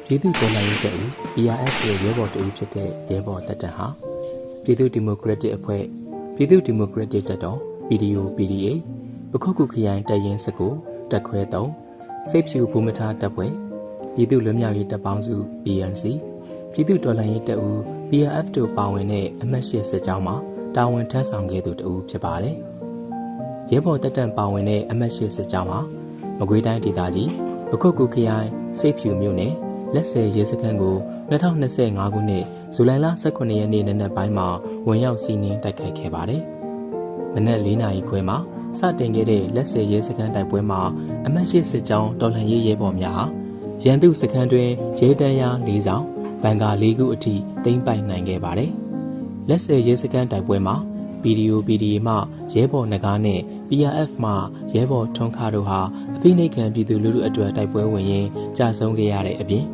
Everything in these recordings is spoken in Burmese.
ပြည်သူ့တော်လှန်ရေးတပ်ဦး PRF ရဲ့ရဲဘော်တဦးဖြစ်တဲ့ရဲဘော်တပ်တန်းဟာပြည်သူ့ဒီမိုကရက်တစ်အဖွဲ့ပြည်သူ့ဒီမိုကရက်တစ်တပ်တော် PDO PDA ပခုက္ကူခရိုင်တပ်ရင်း19တပ်ခွဲ3စိတ်ဖြူဘူမထားတပ်ဖွဲ့ပြည်သူ့လွတ်မြောက်ရေးတပ်ပေါင်းစု PNC ပြည်သူ့တော်လှန်ရေးတပ်ဦး PRF တို့ပါဝင်တဲ့အမှတ်၈စစ်ကြောင်းမှာတာဝန်ထမ်းဆောင်ခဲ့သူတဦးဖြစ်ပါတယ်။ရဲဘော်တပ်တန်းပါဝင်တဲ့အမှတ်၈စစ်ကြောင်းဟာမကွေးတိုင်းဒေသကြီးပခုက္ကူခရိုင်စိတ်ဖြူမြို့နယ်လက်ဆယ်ရဲစခန်းကို2025ခုနှစ်ဇူလိုင်လ18ရက်နေ့နံနက်ပိုင်းမှာဝင်ရောက်စီးနင်းတိုက်ခိုက်ခဲ့ပါတယ်။မနက်4နာရီခွဲမှာစတင်ခဲ့တဲ့လက်ဆယ်ရဲစခန်းတိုက်ပွဲမှာအမှတ်၈စစ်ကြောင်းတော်လှန်ရေးရဲဘော်များဟာရန်သူစခန်းတွင်ရဲတန်းရ၄ဆောင်ဘန်ကာ၄ခုအထိသိမ်းပိုက်နိုင်ခဲ့ပါတယ်။လက်ဆယ်ရဲစခန်းတိုက်ပွဲမှာ PDO PDA မှရဲဘော်နဂါးနဲ့ PRF မှရဲဘော်ထွန်းခါတို့ဟာအဖိနှိတ်ခံပြည်သူလူထုအတွက်တိုက်ပွဲဝင်ရင်းကြာဆုံးခဲ့ရတဲ့အပြင်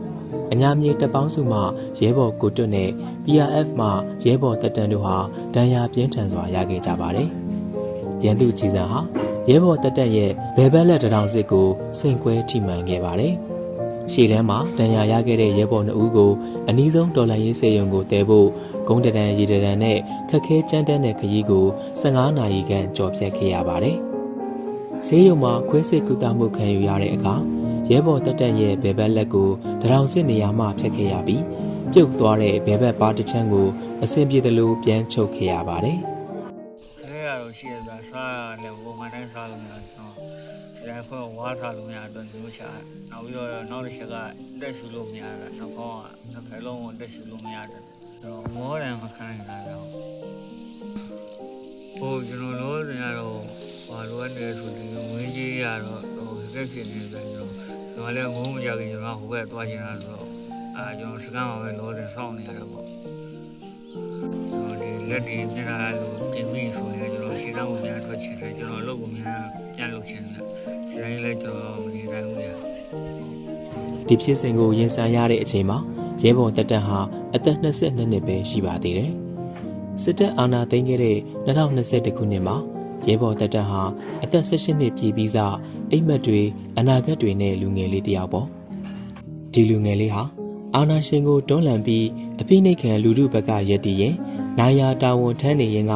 အညာမြေတပ်ပေါင်းစုမှရဲဘော်ကိုတွတ်နဲ့ PRF မှရဲဘော်တပ်တန်းတို့ဟာဒဏ်ရာပြင်းထန်စွာရခဲ့ကြပါတယ်။ရန်သူကြီးစံဟာရဲဘော်တပ်တန်းရဲ့ဘယ်ဘက်လက်တထောင်စစ်ကိုဆင့်ကွဲထိမှန်ခဲ့ပါတယ်။ရှေ့တန်းမှာဒဏ်ရာရခဲ့တဲ့ရဲဘော်2ဦးကိုအနီးဆုံးတော်လှန်ရေးစေယုံကိုတည်ဖို့ဂုံးတရံရေတရံနဲ့ခက်ခဲကြမ်းတမ်းတဲ့ခရီးကို15နာရီခန့်ကြော်ဖြတ်ခဲ့ရပါတယ်။ဆေးရုံမှာခွဲစိတ်ကုသမှုခံယူရတဲ့အခါရဲဘော်တပ်တန်းရဲ့ဘယ်ဘက်လက်ကိုတရောင်စစ်နေရာမှဖြတ်ခဲ့ရပြီးပြုတ်သွားတဲ့ဘယ်ဘက်ပါးတစ်ချမ်းကိုအဆင်ပြေသလိုပြန်ချုပ်ခဲ့ရပါတယ်။ခဲရတော့ရှိရတာစားလည်းဘုံမှတိုင်းစားလို့မရတော့ဒီတိုင်းဖွဲ့ဝါးစားလို့မရတော့မျိုးချာနောက်ပြီးတော့နောက်တစ်ချက်ကတက်ရှူလို့မရတာနောက်ကောင်းကတစ်ခါလုံးကိုတက်ရှူလို့မရတယ်တော့မောတယ်မခံနိုင်တာတော့ဟိုကျွန်တော်လို့တင်ရတော့ဘာလို့လဲဆိုဒီဝင်းကြီးရတော့ဟိုခက်ဖြစ်နေတယ်ကျွန်တော်လည်းငုံမကြခင်ကျွန်တော်ဟိုဘက်သွားချင်တာဆိုတော့ကျွန်တော်စကားမှာပဲလို့တင်စောင့်နေရတယ်ပေါ့ကျွန်တော်ဒီလက်ဒီမျက်နှာလိုပြင်ပြီးဆိုရင်ကျွန်တော်ရှင်းအောင်များထွက်ချင်တယ်ကျွန်တော်လုပ်ကိုများပြန်လုပ်ချင်တယ်ဒီတိုင်းလည်းကျွန်တော်မနေနိုင်ဘူးဗျာဒီဖြစ်စဉ်ကိုရင်ဆိုင်ရတဲ့အချိန်မှာရဲဘော်တပ်တန်းဟာအသက်22နှစ်ပဲရှိပါသေးတယ်။စစ်တပ်အာဏာသိမ်းခဲ့တဲ့2021ခုနှစ်မှာရဲဘော်တပ်တန်းဟာအသက်18နှစ်ပြည့်ပြီးစအိမ်မက်တွေအနာဂတ်တွေနဲ့လူငယ်လေးတစ်ယောက်ပေါ့။ဒီလူငယ်လေးဟာအာဏာရှင်ကိုတွန်းလှန်ပြီးအဖိနှိတ်ခံလူထုဘက်ကရည်တည်ရင်နိုင်ရာတာဝန်ထမ်းနေရင်က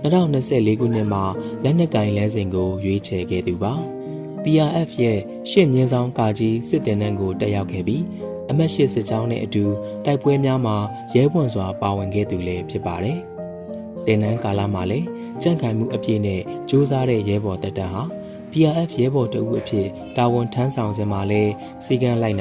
2024ခုနှစ်မှာလက်နက်ကင်လမ်းစဉ်ကိုရွေးချယ်ခဲ့သူပါ။ PRF ရဲ့ရှစ်မြင်းဆောင်ကာကြီးစစ်တင်နှန်းကိုတက်ရောက်ခဲ့ပြီးအမတ်ရှိစစ်ကြောင်းနဲ့အတူတိုက်ပွဲများမှာရဲဘွန်စွာပါဝင်ခဲ့သူလည်းဖြစ်ပါတယ်။တင်နန်းကာလမှာလည်းကြံ့ခိုင်မှုအပြည့်နဲ့စ조사တဲ့ရဲဘော်တပ်တန်းဟာ PRF ရဲဘော်တအုပ်အဖြစ်တာဝန်ထမ်းဆောင်စဉ်မှာလည်းစီကံလိုက်